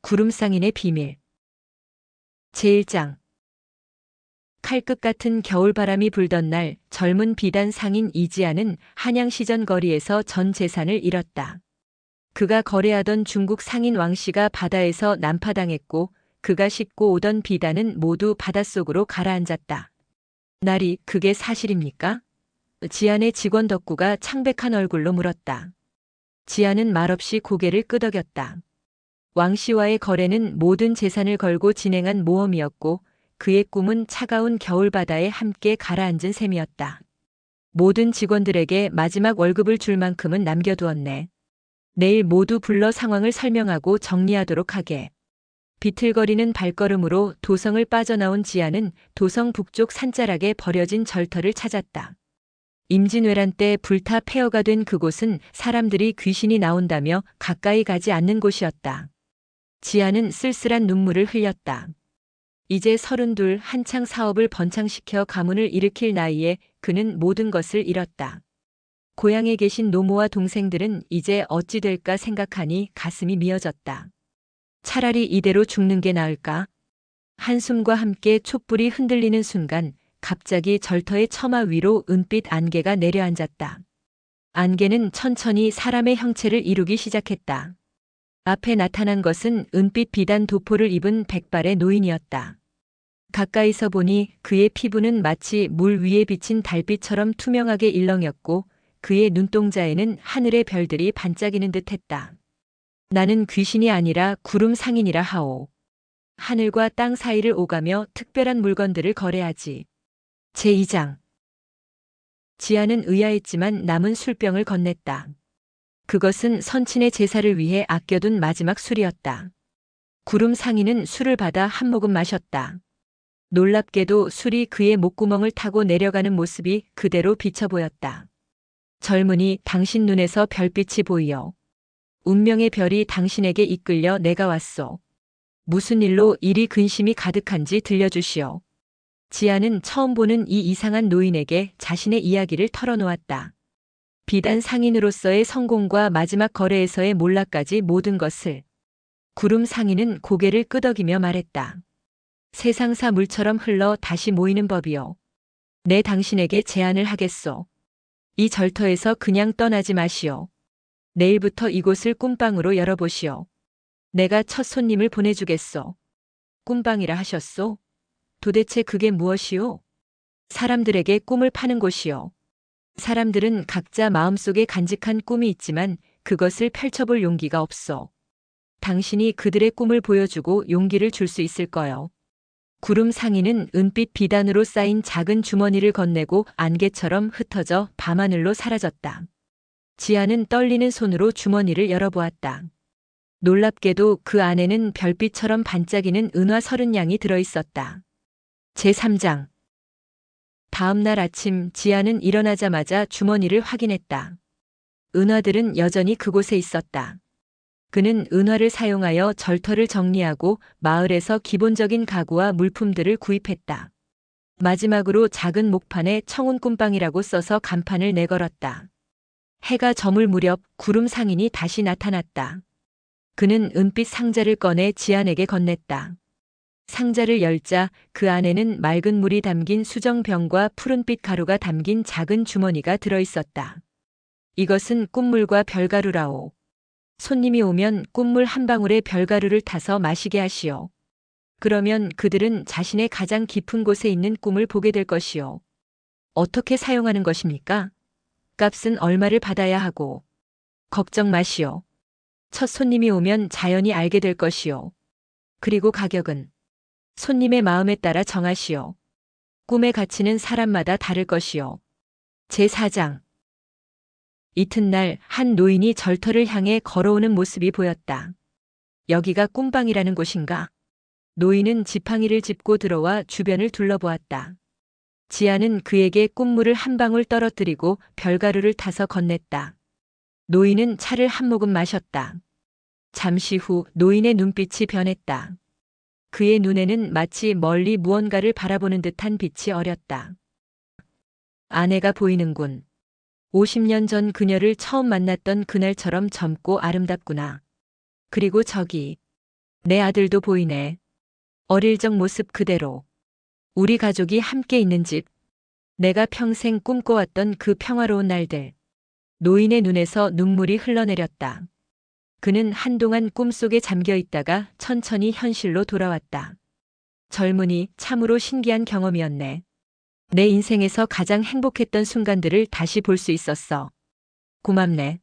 구름상인의 비밀. 제1장. 칼끝 같은 겨울바람이 불던 날 젊은 비단 상인 이지아는 한양시전 거리에서 전 재산을 잃었다. 그가 거래하던 중국 상인 왕씨가 바다에서 난파당했고 그가 싣고 오던 비단은 모두 바닷속으로 가라앉았다. 날이 그게 사실입니까? 지안의 직원 덕구가 창백한 얼굴로 물었다. 지안은 말없이 고개를 끄덕였다. 왕씨와의 거래는 모든 재산을 걸고 진행한 모험이었고 그의 꿈은 차가운 겨울바다에 함께 가라앉은 셈이었다. 모든 직원들에게 마지막 월급을 줄 만큼은 남겨두었네. 내일 모두 불러 상황을 설명하고 정리하도록 하게. 비틀거리는 발걸음으로 도성을 빠져나온 지아는 도성 북쪽 산자락에 버려진 절터를 찾았다. 임진왜란 때 불타 폐허가 된 그곳은 사람들이 귀신이 나온다며 가까이 가지 않는 곳이었다. 지아는 쓸쓸한 눈물을 흘렸다. 이제 32 한창 사업을 번창시켜 가문을 일으킬 나이에 그는 모든 것을 잃었다. 고향에 계신 노모와 동생들은 이제 어찌 될까 생각하니 가슴이 미어졌다. 차라리 이대로 죽는 게 나을까? 한숨과 함께 촛불이 흔들리는 순간 갑자기 절터의 처마 위로 은빛 안개가 내려앉았다. 안개는 천천히 사람의 형체를 이루기 시작했다. 앞에 나타난 것은 은빛 비단 도포를 입은 백발의 노인이었다. 가까이서 보니 그의 피부는 마치 물 위에 비친 달빛처럼 투명하게 일렁였고 그의 눈동자에는 하늘의 별들이 반짝이는 듯했다. 나는 귀신이 아니라 구름 상인이라 하오. 하늘과 땅 사이를 오가며 특별한 물건들을 거래하지. 제2장. 지아는 의아했지만 남은 술병을 건넸다. 그것은 선친의 제사를 위해 아껴둔 마지막 술이었다. 구름 상인은 술을 받아 한 모금 마셨다. 놀랍게도 술이 그의 목구멍을 타고 내려가는 모습이 그대로 비쳐 보였다. 젊은이, 당신 눈에서 별빛이 보이어. 운명의 별이 당신에게 이끌려 내가 왔소. 무슨 일로 이리 근심이 가득한지 들려주시오. 지아는 처음 보는 이 이상한 노인에게 자신의 이야기를 털어놓았다. 비단 상인으로서의 성공과 마지막 거래에서의 몰락까지 모든 것을. 구름 상인은 고개를 끄덕이며 말했다. 세상사 물처럼 흘러 다시 모이는 법이요. 내 당신에게 제안을 하겠소. 이 절터에서 그냥 떠나지 마시오. 내일부터 이곳을 꿈방으로 열어보시오. 내가 첫 손님을 보내주겠소. 꿈방이라 하셨소? 도대체 그게 무엇이오? 사람들에게 꿈을 파는 곳이요. 사람들은 각자 마음속에 간직한 꿈이 있지만 그것을 펼쳐볼 용기가 없어. 당신이 그들의 꿈을 보여주고 용기를 줄 수 있을 거요. 구름 상인은 은빛 비단으로 쌓인 작은 주머니를 건네고 안개처럼 흩어져 밤하늘로 사라졌다. 지아는 떨리는 손으로 주머니를 열어보았다. 놀랍게도 그 안에는 별빛처럼 반짝이는 은화 30냥이 들어있었다. 제3장. 다음 날 아침 지아는 일어나자마자 주머니를 확인했다. 은화들은 여전히 그곳에 있었다. 그는 은화를 사용하여 절터를 정리하고 마을에서 기본적인 가구와 물품들을 구입했다. 마지막으로 작은 목판에 청운 꿈방이라고 써서 간판을 내걸었다. 해가 저물 무렵 구름 상인이 다시 나타났다. 그는 은빛 상자를 꺼내 지안에게 건넸다. 상자를 열자 그 안에는 맑은 물이 담긴 수정병과 푸른빛 가루가 담긴 작은 주머니가 들어있었다. 이것은 꿀물과 별가루라오. 손님이 오면 꿀물 한 방울에 별가루를 타서 마시게 하시오. 그러면 그들은 자신의 가장 깊은 곳에 있는 꿈을 보게 될 것이오. 어떻게 사용하는 것입니까? 값은 얼마를 받아야 하고. 걱정 마시오. 첫 손님이 오면 자연히 알게 될 것이오. 그리고 가격은 손님의 마음에 따라 정하시오. 꿈의 가치는 사람마다 다를 것이오. 제4장. 이튿날 한 노인이 절터를 향해 걸어오는 모습이 보였다. 여기가 꿈방이라는 곳인가? 노인은 지팡이를 짚고 들어와 주변을 둘러보았다. 지아는 그에게 꿀물을 한 방울 떨어뜨리고 별가루를 타서 건넸다. 노인은 차를 한 모금 마셨다. 잠시 후 노인의 눈빛이 변했다. 그의 눈에는 마치 멀리 무언가를 바라보는 듯한 빛이 어렸다. 아내가 보이는군. 50년 전 그녀를 처음 만났던 그날처럼 젊고 아름답구나. 그리고 저기 내 아들도 보이네. 어릴 적 모습 그대로. 우리 가족이 함께 있는 집. 내가 평생 꿈꿔왔던 그 평화로운 날들. 노인의 눈에서 눈물이 흘러내렸다. 그는 한동안 꿈속에 잠겨 있다가 천천히 현실로 돌아왔다. 젊은이, 참으로 신기한 경험이었네. 내 인생에서 가장 행복했던 순간들을 다시 볼 수 있었어. 고맙네.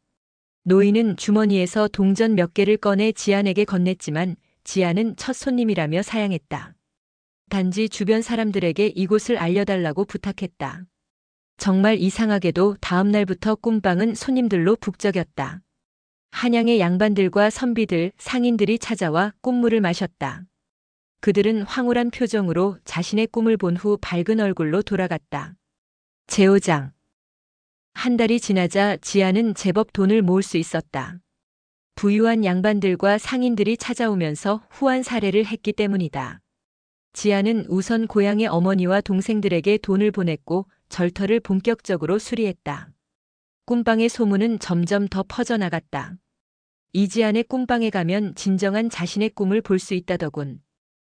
노인은 주머니에서 동전 몇 개를 꺼내 지안에게 건넸지만 지안은 첫 손님이라며 사양했다. 단지 주변 사람들에게 이곳을 알려달라고 부탁했다. 정말 이상하게도 다음 날부터 꿈방은 손님들로 북적였다. 한양의 양반들과 선비들, 상인들이 찾아와 꿈물을 마셨다. 그들은 황홀한 표정으로 자신의 꿈을 본 후 밝은 얼굴로 돌아갔다. 제오장. 한 달이 지나자 지아는 제법 돈을 모을 수 있었다. 부유한 양반들과 상인들이 찾아오면서 후한 사례를 했기 때문이다. 지아는 우선 고향의 어머니와 동생들에게 돈을 보냈고 절터를 본격적으로 수리했다. 꿈방의 소문은 점점 더 퍼져나갔다. 이지안의 꿈방에 가면 진정한 자신의 꿈을 볼 수 있다더군.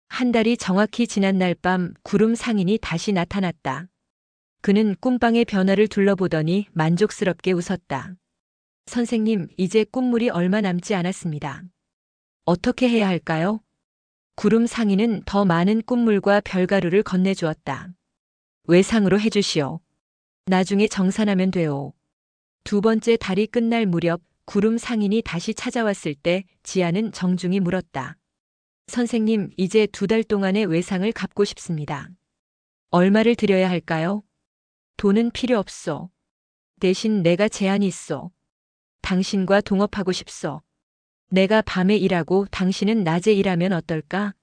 한 달이 정확히 지난 날 밤 구름 상인이 다시 나타났다. 그는 꿈방의 변화를 둘러보더니 만족스럽게 웃었다. 선생님, 이제 꿈물이 얼마 남지 않았습니다. 어떻게 해야 할까요? 구름 상인은 더 많은 꿈물과 별가루를 건네주었다. 외상으로 해주시오. 나중에 정산하면 돼요. 두 번째 달이 끝날 무렵 구름 상인이 다시 찾아왔을 때 지아는 정중히 물었다. 선생님, 이제 2달 동안의 외상을 갚고 싶습니다. 얼마를 드려야 할까요? 돈은 필요 없소. 대신 내가 제안이 있소. 당신과 동업하고 싶소. 내가 밤에 일하고 당신은 낮에 일하면 어떨까?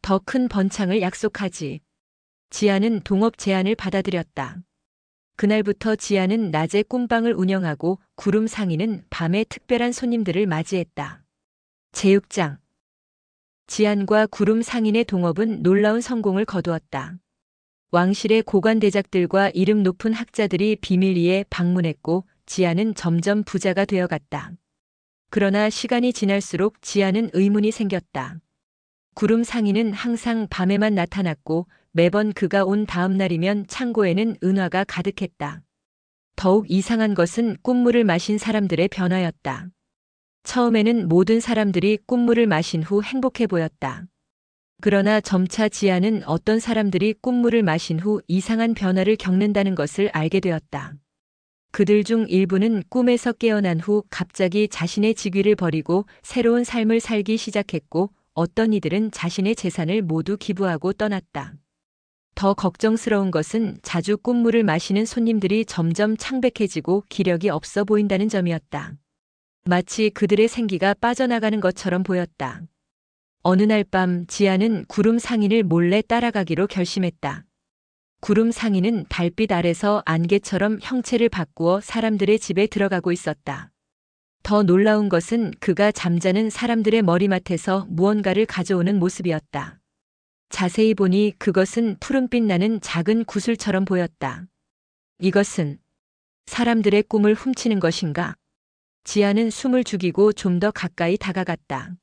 더 큰 번창을 약속하지. 지아는 동업 제안을 받아들였다. 그날부터 지아는 낮에 꿈방을 운영하고 구름 상인은 밤에 특별한 손님들을 맞이했다. 제6장. 지안과 구름 상인의 동업은 놀라운 성공을 거두었다. 왕실의 고관대작들과 이름 높은 학자들이 비밀리에 방문했고 지아는 점점 부자가 되어갔다. 그러나 시간이 지날수록 지아는 의문이 생겼다. 구름 상인은 항상 밤에만 나타났고 매번 그가 온 다음 날이면 창고에는 은화가 가득했다. 더욱 이상한 것은 꿈물을 마신 사람들의 변화였다. 처음에는 모든 사람들이 꿈물을 마신 후 행복해 보였다. 그러나 점차 지아는 어떤 사람들이 꿈물을 마신 후 이상한 변화를 겪는다는 것을 알게 되었다. 그들 중 일부는 꿈에서 깨어난 후 갑자기 자신의 직위를 버리고 새로운 삶을 살기 시작했고 어떤 이들은 자신의 재산을 모두 기부하고 떠났다. 더 걱정스러운 것은 자주 꿈물을 마시는 손님들이 점점 창백해지고 기력이 없어 보인다는 점이었다. 마치 그들의 생기가 빠져나가는 것처럼 보였다. 어느 날 밤 지아는 구름 상인을 몰래 따라가기로 결심했다. 구름 상인은 달빛 아래서 안개처럼 형체를 바꾸어 사람들의 집에 들어가고 있었다. 더 놀라운 것은 그가 잠자는 사람들의 머리맡에서 무언가를 가져오는 모습이었다. 자세히 보니 그것은 푸른빛 나는 작은 구슬처럼 보였다. 이것은 사람들의 꿈을 훔치는 것인가? 지아는 숨을 죽이고 좀 더 가까이 다가갔다.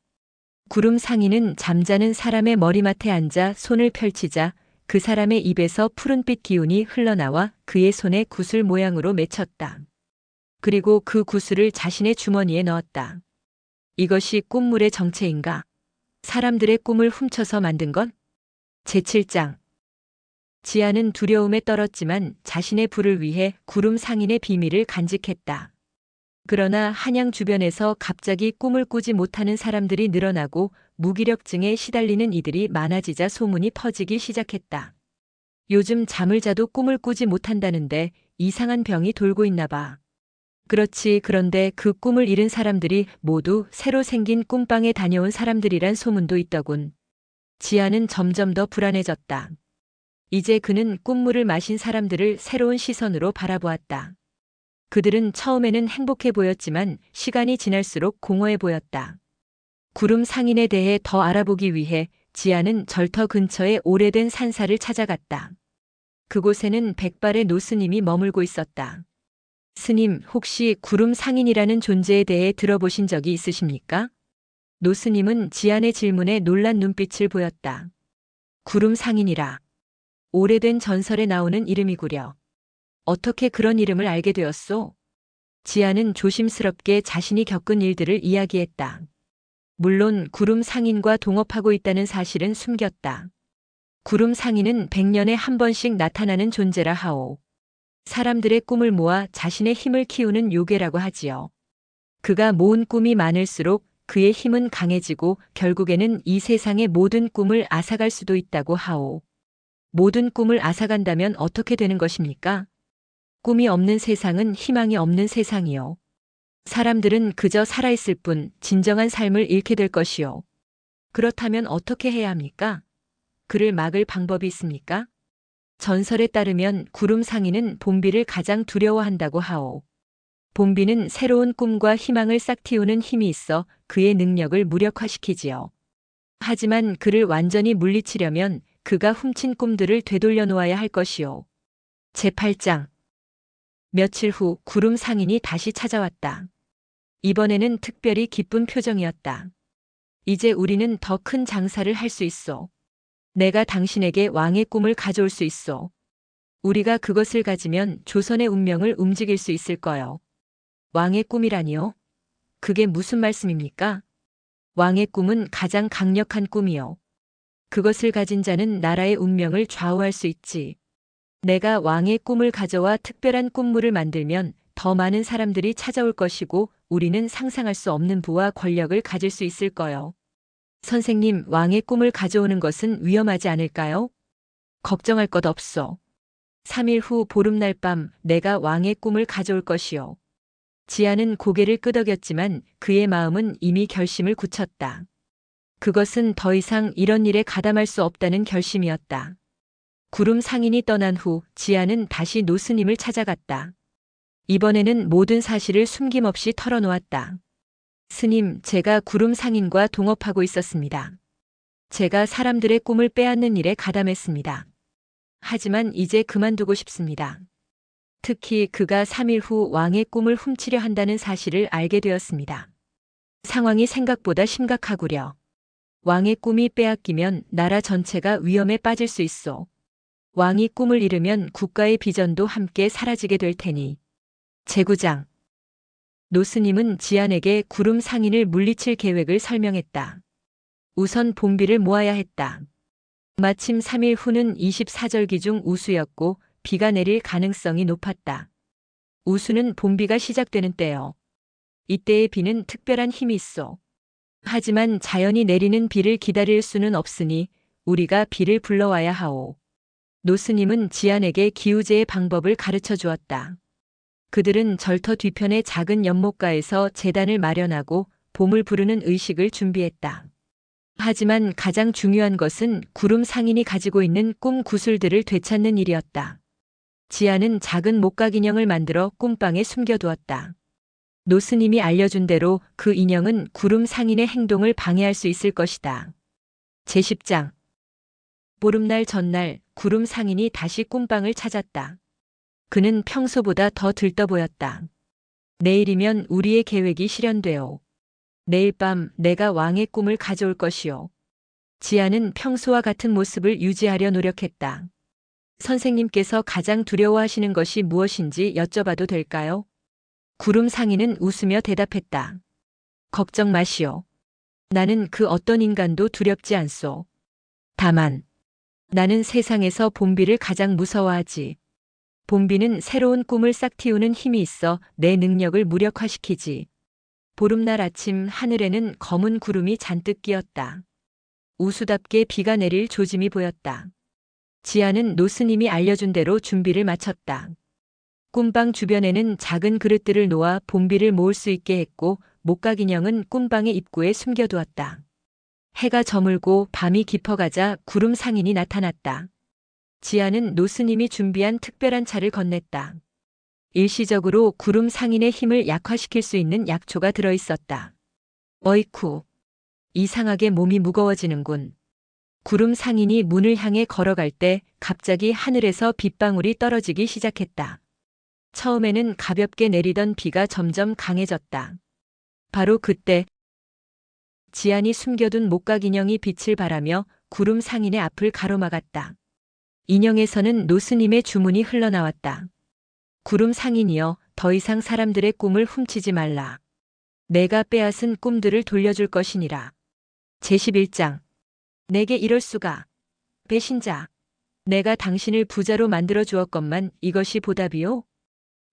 구름 상인은 잠자는 사람의 머리맡에 앉아 손을 펼치자 그 사람의 입에서 푸른빛 기운이 흘러나와 그의 손에 구슬 모양으로 맺혔다. 그리고 그 구슬을 자신의 주머니에 넣었다. 이것이 꿈물의 정체인가? 사람들의 꿈을 훔쳐서 만든 건? 제7장. 지아는 두려움에 떨었지만 자신의 부를 위해 구름 상인의 비밀을 간직했다. 그러나 한양 주변에서 갑자기 꿈을 꾸지 못하는 사람들이 늘어나고 무기력증에 시달리는 이들이 많아지자 소문이 퍼지기 시작했다. 요즘 잠을 자도 꿈을 꾸지 못한다는데 이상한 병이 돌고 있나 봐. 그렇지, 그런데 그 꿈을 잃은 사람들이 모두 새로 생긴 꿈방에 다녀온 사람들이란 소문도 있더군. 지아는 점점 더 불안해졌다. 이제 그는 꿈물을 마신 사람들을 새로운 시선으로 바라보았다. 그들은 처음에는 행복해 보였지만 시간이 지날수록 공허해 보였다. 구름 상인에 대해 더 알아보기 위해 지아는 절터 근처의 오래된 산사를 찾아갔다. 그곳에는 백발의 노스님이 머물고 있었다. 스님, 혹시 구름 상인이라는 존재에 대해 들어보신 적이 있으십니까? 노스님은 지안의 질문에 놀란 눈빛을 보였다. 구름 상인이라. 오래된 전설에 나오는 이름이구려. 어떻게 그런 이름을 알게 되었소? 지안은 조심스럽게 자신이 겪은 일들을 이야기했다. 물론 구름 상인과 동업하고 있다는 사실은 숨겼다. 구름 상인은 100년에 한 번씩 나타나는 존재라 하오. 사람들의 꿈을 모아 자신의 힘을 키우는 요괴라고 하지요. 그가 모은 꿈이 많을수록 그의 힘은 강해지고 결국에는 이 세상의 모든 꿈을 앗아갈 수도 있다고 하오. 모든 꿈을 앗아간다면 어떻게 되는 것입니까? 꿈이 없는 세상은 희망이 없는 세상이요. 사람들은 그저 살아있을 뿐 진정한 삶을 잃게 될 것이요. 그렇다면 어떻게 해야 합니까? 그를 막을 방법이 있습니까? 전설에 따르면 구름 상인은 봄비를 가장 두려워한다고 하오. 봄비는 새로운 꿈과 희망을 싹 틔우는 힘이 있어 그의 능력을 무력화시키지요. 하지만 그를 완전히 물리치려면 그가 훔친 꿈들을 되돌려 놓아야 할 것이요. 제8장. 며칠 후 구름 상인이 다시 찾아왔다. 이번에는 특별히 기쁜 표정이었다. 이제 우리는 더 큰 장사를 할 수 있어. 내가 당신에게 왕의 꿈을 가져올 수 있어. 우리가 그것을 가지면 조선의 운명을 움직일 수 있을 거요. 왕의 꿈이라니요? 그게 무슨 말씀입니까? 왕의 꿈은 가장 강력한 꿈이요. 그것을 가진 자는 나라의 운명을 좌우할 수 있지. 내가 왕의 꿈을 가져와 특별한 꿈물을 만들면 더 많은 사람들이 찾아올 것이고 우리는 상상할 수 없는 부와 권력을 가질 수 있을 거요. 선생님, 왕의 꿈을 가져오는 것은 위험하지 않을까요? 걱정할 것 없어. 3일 후 보름날 밤 내가 왕의 꿈을 가져올 것이요. 지아는 고개를 끄덕였지만 그의 마음은 이미 결심을 굳혔다. 그것은 더 이상 이런 일에 가담할 수 없다는 결심이었다. 구름 상인이 떠난 후 지아는 다시 노스님을 찾아갔다. 이번에는 모든 사실을 숨김없이 털어놓았다. 스님, 제가 구름 상인과 동업하고 있었습니다. 제가 사람들의 꿈을 빼앗는 일에 가담했습니다. 하지만 이제 그만두고 싶습니다. 특히 그가 3일 후 왕의 꿈을 훔치려 한다는 사실을 알게 되었습니다. 상황이 생각보다 심각하구려. 왕의 꿈이 빼앗기면 나라 전체가 위험에 빠질 수 있어. 왕이 꿈을 잃으면 국가의 비전도 함께 사라지게 될 테니. 제구장. 노스님은 지안에게 구름 상인을 물리칠 계획을 설명했다. 우선 봄비를 모아야 했다. 마침 3일 후는 24절기 중 우수였고 비가 내릴 가능성이 높았다. 우수는 봄비가 시작되는 때요. 이때의 비는 특별한 힘이 있어. 하지만 자연이 내리는 비를 기다릴 수는 없으니 우리가 비를 불러와야 하오. 노스님은 지안에게 기우제의 방법을 가르쳐 주었다. 그들은 절터 뒤편의 작은 연못가에서 제단을 마련하고 봄을 부르는 의식을 준비했다. 하지만 가장 중요한 것은 구름 상인이 가지고 있는 꿈 구슬들을 되찾는 일이었다. 지아는 작은 목각 인형을 만들어 꿈방에 숨겨두었다. 노스님이 알려준 대로 그 인형은 구름 상인의 행동을 방해할 수 있을 것이다. 제10장. 보름날 전날 구름 상인이 다시 꿈방을 찾았다. 그는 평소보다 더 들떠 보였다. 내일이면 우리의 계획이 실현돼요. 내일 밤 내가 왕의 꿈을 가져올 것이요. 지아는 평소와 같은 모습을 유지하려 노력했다. 선생님께서 가장 두려워하시는 것이 무엇인지 여쭤봐도 될까요? 구름 상인은 웃으며 대답했다. 걱정 마시오. 나는 그 어떤 인간도 두렵지 않소. 다만 나는 세상에서 봄비를 가장 무서워하지. 봄비는 새로운 꿈을 싹 틔우는 힘이 있어 내 능력을 무력화시키지. 보름날 아침 하늘에는 검은 구름이 잔뜩 끼었다. 우수답게 비가 내릴 조짐이 보였다. 지아는 노스님이 알려준 대로 준비를 마쳤다. 꿈방 주변에는 작은 그릇들을 놓아 봄비를 모을 수 있게 했고 목각 인형은 꿈방의 입구에 숨겨두었다. 해가 저물고 밤이 깊어가자 구름 상인이 나타났다. 지아는 노스님이 준비한 특별한 차를 건넸다. 일시적으로 구름 상인의 힘을 약화시킬 수 있는 약초가 들어있었다. 어이쿠. 이상하게 몸이 무거워지는군. 구름 상인이 문을 향해 걸어갈 때 갑자기 하늘에서 빗방울이 떨어지기 시작했다. 처음에는 가볍게 내리던 비가 점점 강해졌다. 바로 그때 지안이 숨겨둔 목각 인형이 빛을 발하며 구름 상인의 앞을 가로막았다. 인형에서는 노스님의 주문이 흘러나왔다. 구름 상인이여, 더 이상 사람들의 꿈을 훔치지 말라. 내가 빼앗은 꿈들을 돌려줄 것이니라. 제11장. 내게 이럴 수가. 배신자. 내가 당신을 부자로 만들어 주었건만 이것이 보답이요?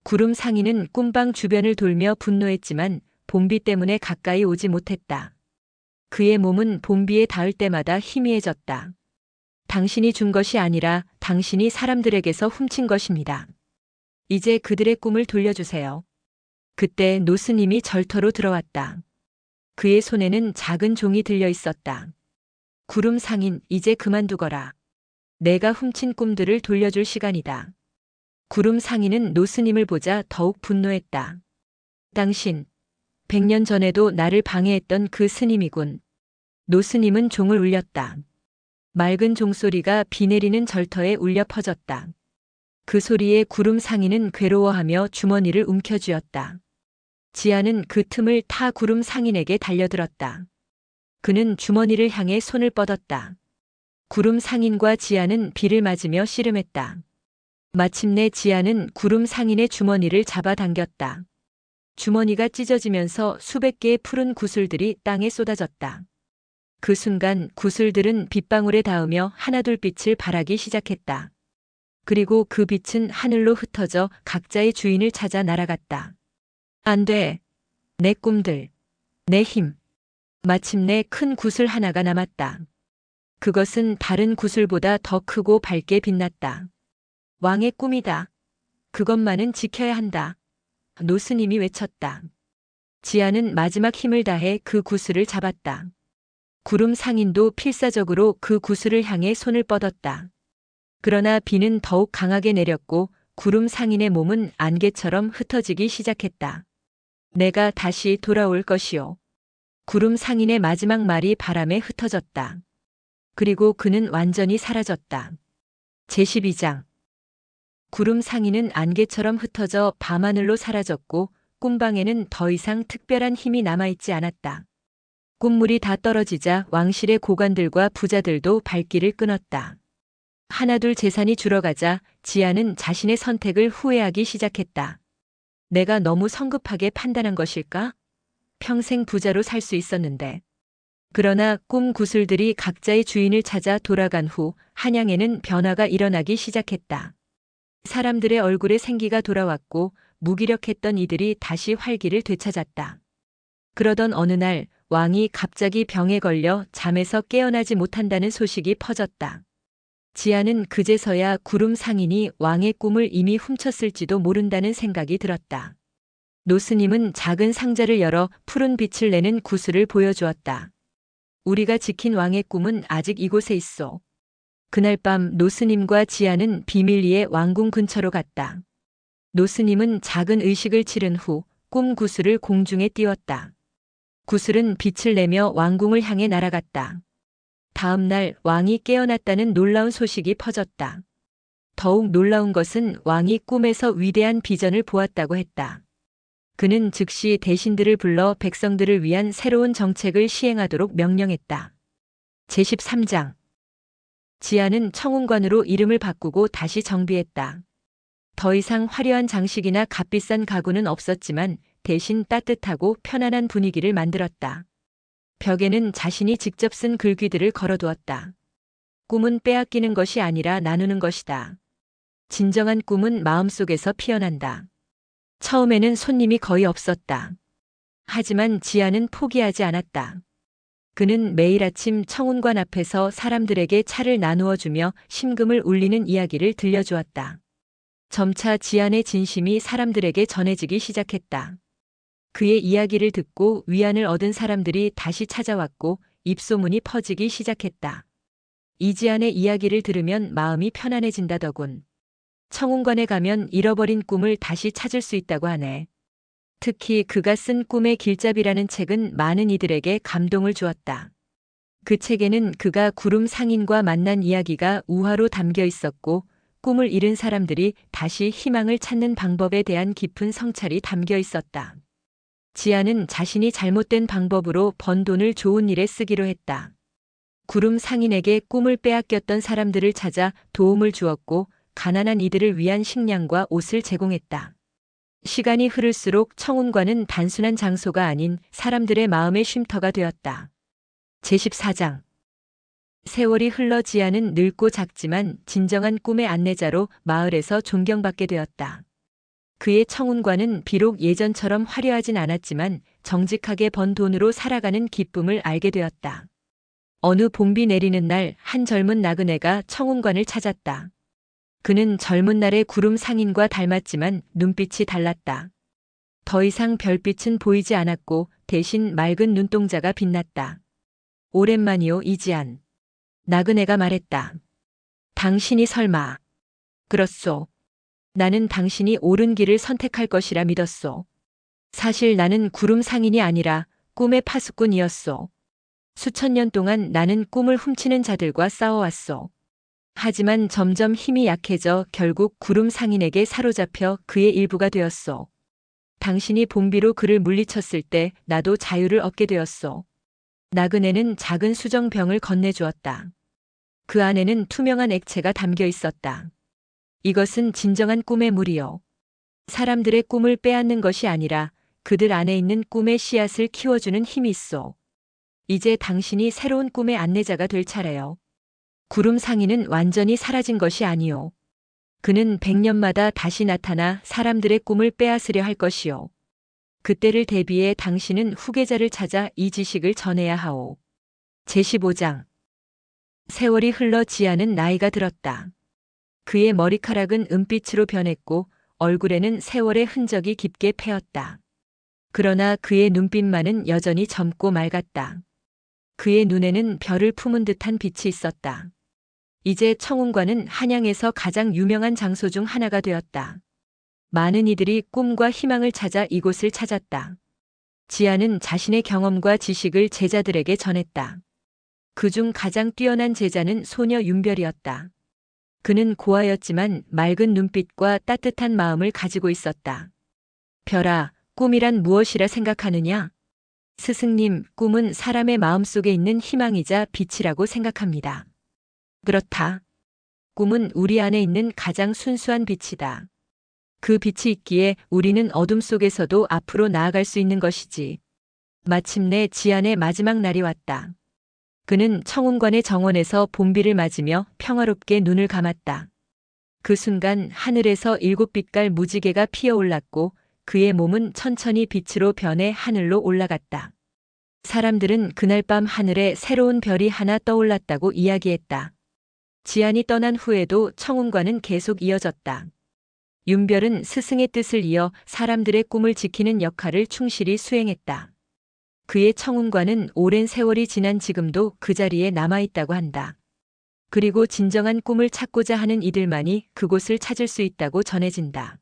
구름 상인은 꿈방 주변을 돌며 분노했지만 봄비 때문에 가까이 오지 못했다. 그의 몸은 봄비에 닿을 때마다 희미해졌다. 당신이 준 것이 아니라 당신이 사람들에게서 훔친 것입니다. 이제 그들의 꿈을 돌려주세요. 그때 노스님이 절터로 들어왔다. 그의 손에는 작은 종이 들려 있었다. 구름 상인, 이제 그만두거라. 내가 훔친 꿈들을 돌려줄 시간이다. 구름 상인은 노스님을 보자 더욱 분노했다. 당신, 100년 전에도 나를 방해했던 그 스님이군. 노스님은 종을 울렸다. 맑은 종소리가 비 내리는 절터에 울려 퍼졌다. 그 소리에 구름 상인은 괴로워하며 주머니를 움켜쥐었다. 지아는 그 틈을 타 구름 상인에게 달려들었다. 그는 주머니를 향해 손을 뻗었다. 구름 상인과 지아는 비를 맞으며 씨름했다. 마침내 지아는 구름 상인의 주머니를 잡아당겼다. 주머니가 찢어지면서 수백 개의 푸른 구슬들이 땅에 쏟아졌다. 그 순간 구슬들은 빗방울에 닿으며 하나둘 빛을 발하기 시작했다. 그리고 그 빛은 하늘로 흩어져 각자의 주인을 찾아 날아갔다. 안 돼. 내 꿈들. 내 힘. 마침내 큰 구슬 하나가 남았다. 그것은 다른 구슬보다 더 크고 밝게 빛났다. 왕의 꿈이다. 그것만은 지켜야 한다. 노스님이 외쳤다. 지아는 마지막 힘을 다해 그 구슬을 잡았다. 구름 상인도 필사적으로 그 구슬을 향해 손을 뻗었다. 그러나 비는 더욱 강하게 내렸고 구름 상인의 몸은 안개처럼 흩어지기 시작했다. 내가 다시 돌아올 것이요. 구름 상인의 마지막 말이 바람에 흩어졌다. 그리고 그는 완전히 사라졌다. 제12장. 구름 상인은 안개처럼 흩어져 밤하늘로 사라졌고 꿈방에는 더 이상 특별한 힘이 남아있지 않았다. 꿈물이 다 떨어지자 왕실의 고관들과 부자들도 발길을 끊었다. 하나둘 재산이 줄어가자 지아는 자신의 선택을 후회하기 시작했다. 내가 너무 성급하게 판단한 것일까? 평생 부자로 살 수 있었는데. 그러나 꿈 구슬들이 각자의 주인을 찾아 돌아간 후 한양에는 변화가 일어나기 시작했다. 사람들의 얼굴에 생기가 돌아왔고 무기력했던 이들이 다시 활기를 되찾았다. 그러던 어느 날 왕이 갑자기 병에 걸려 잠에서 깨어나지 못한다는 소식이 퍼졌다. 지아는 그제서야 구름 상인이 왕의 꿈을 이미 훔쳤을지도 모른다는 생각이 들었다. 노스님은 작은 상자를 열어 푸른 빛을 내는 구슬을 보여주었다. 우리가 지킨 왕의 꿈은 아직 이곳에 있어. 그날 밤 노스님과 지아는 비밀리에 왕궁 근처로 갔다. 노스님은 작은 의식을 치른 후 꿈 구슬을 공중에 띄웠다. 구슬은 빛을 내며 왕궁을 향해 날아갔다. 다음 날 왕이 깨어났다는 놀라운 소식이 퍼졌다. 더욱 놀라운 것은 왕이 꿈에서 위대한 비전을 보았다고 했다. 그는 즉시 대신들을 불러 백성들을 위한 새로운 정책을 시행하도록 명령했다. 제13장. 지아는 청운관으로 이름을 바꾸고 다시 정비했다. 더 이상 화려한 장식이나 값비싼 가구는 없었지만 대신 따뜻하고 편안한 분위기를 만들었다. 벽에는 자신이 직접 쓴 글귀들을 걸어두었다. 꿈은 빼앗기는 것이 아니라 나누는 것이다. 진정한 꿈은 마음속에서 피어난다. 처음에는 손님이 거의 없었다. 하지만 지아는 포기하지 않았다. 그는 매일 아침 청운관 앞에서 사람들에게 차를 나누어 주며 심금을 울리는 이야기를 들려주었다. 점차 지안의 진심이 사람들에게 전해지기 시작했다. 그의 이야기를 듣고 위안을 얻은 사람들이 다시 찾아왔고 입소문이 퍼지기 시작했다. 이지안의 이야기를 들으면 마음이 편안해진다더군. 청운관에 가면 잃어버린 꿈을 다시 찾을 수 있다고 하네. 특히 그가 쓴 꿈의 길잡이라는 책은 많은 이들에게 감동을 주었다. 그 책에는 그가 구름 상인과 만난 이야기가 우화로 담겨 있었고 꿈을 잃은 사람들이 다시 희망을 찾는 방법에 대한 깊은 성찰이 담겨 있었다. 지아는 자신이 잘못된 방법으로 번 돈을 좋은 일에 쓰기로 했다. 구름 상인에게 꿈을 빼앗겼던 사람들을 찾아 도움을 주었고 가난한 이들을 위한 식량과 옷을 제공했다. 시간이 흐를수록 청운관은 단순한 장소가 아닌 사람들의 마음의 쉼터가 되었다. 제14장 세월이 흘러 지아는 늙고 작지만 진정한 꿈의 안내자로 마을에서 존경받게 되었다. 그의 청운관은 비록 예전처럼 화려하진 않았지만 정직하게 번 돈으로 살아가는 기쁨을 알게 되었다. 어느 봄비 내리는 날 한 젊은 나그네가 청운관을 찾았다. 그는 젊은 날의 구름 상인과 닮았지만 눈빛이 달랐다. 더 이상 별빛은 보이지 않았고 대신 맑은 눈동자가 빛났다. 오랜만이오, 이지안. 나그네가 말했다. 당신이 설마. 그렇소. 나는 당신이 옳은 길을 선택할 것이라 믿었소. 사실 나는 구름 상인이 아니라 꿈의 파수꾼이었소. 수천 년 동안 나는 꿈을 훔치는 자들과 싸워왔소. 하지만 점점 힘이 약해져 결국 구름 상인에게 사로잡혀 그의 일부가 되었소. 당신이 봄비로 그를 물리쳤을 때 나도 자유를 얻게 되었소. 나그네는 작은 수정병을 건네주었다. 그 안에는 투명한 액체가 담겨 있었다. 이것은 진정한 꿈의 물이요. 사람들의 꿈을 빼앗는 것이 아니라 그들 안에 있는 꿈의 씨앗을 키워주는 힘이 있소. 이제 당신이 새로운 꿈의 안내자가 될 차례요. 구름 상인은 완전히 사라진 것이 아니요. 그는 100년마다 다시 나타나 사람들의 꿈을 빼앗으려 할 것이요. 그때를 대비해 당신은 후계자를 찾아 이 지식을 전해야 하오. 제15장 세월이 흘러 지아는 나이가 들었다. 그의 머리카락은 은빛으로 변했고 얼굴에는 세월의 흔적이 깊게 패었다. 그러나 그의 눈빛만은 여전히 젊고 맑았다. 그의 눈에는 별을 품은 듯한 빛이 있었다. 이제 청운관은 한양에서 가장 유명한 장소 중 하나가 되었다. 많은 이들이 꿈과 희망을 찾아 이곳을 찾았다. 지아는 자신의 경험과 지식을 제자들에게 전했다. 그중 가장 뛰어난 제자는 소녀 윤별이었다. 그는 고아였지만 맑은 눈빛과 따뜻한 마음을 가지고 있었다. 별아, 꿈이란 무엇이라 생각하느냐? 스승님, 꿈은 사람의 마음속에 있는 희망이자 빛이라고 생각합니다. 그렇다. 꿈은 우리 안에 있는 가장 순수한 빛이다. 그 빛이 있기에 우리는 어둠 속에서도 앞으로 나아갈 수 있는 것이지. 마침내 지안의 마지막 날이 왔다. 그는 청운관의 정원에서 봄비를 맞으며 평화롭게 눈을 감았다. 그 순간 하늘에서 7빛깔 무지개가 피어올랐고 그의 몸은 천천히 빛으로 변해 하늘로 올라갔다. 사람들은 그날 밤 하늘에 새로운 별이 하나 떠올랐다고 이야기했다. 지안이 떠난 후에도 청운관은 계속 이어졌다. 윤별은 스승의 뜻을 이어 사람들의 꿈을 지키는 역할을 충실히 수행했다. 그의 청운관은 오랜 세월이 지난 지금도 그 자리에 남아있다고 한다. 그리고 진정한 꿈을 찾고자 하는 이들만이 그곳을 찾을 수 있다고 전해진다.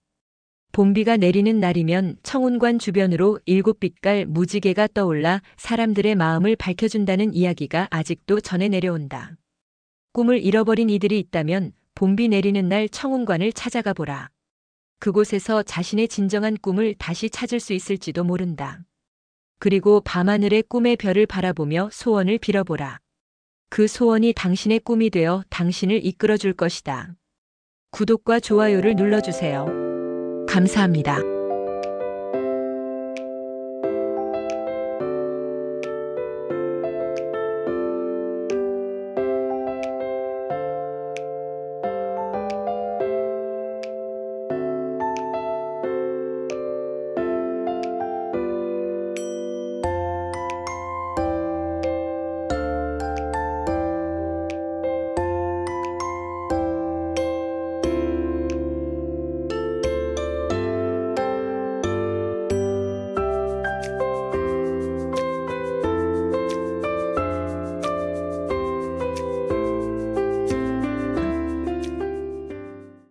봄비가 내리는 날이면 청운관 주변으로 7빛깔 무지개가 떠올라 사람들의 마음을 밝혀준다는 이야기가 아직도 전해 내려온다. 꿈을 잃어버린 이들이 있다면 봄비 내리는 날 청운관을 찾아가 보라. 그곳에서 자신의 진정한 꿈을 다시 찾을 수 있을지도 모른다. 그리고 밤하늘의 꿈의 별을 바라보며 소원을 빌어보라. 그 소원이 당신의 꿈이 되어 당신을 이끌어 줄 것이다. 구독과 좋아요를 눌러주세요. 감사합니다.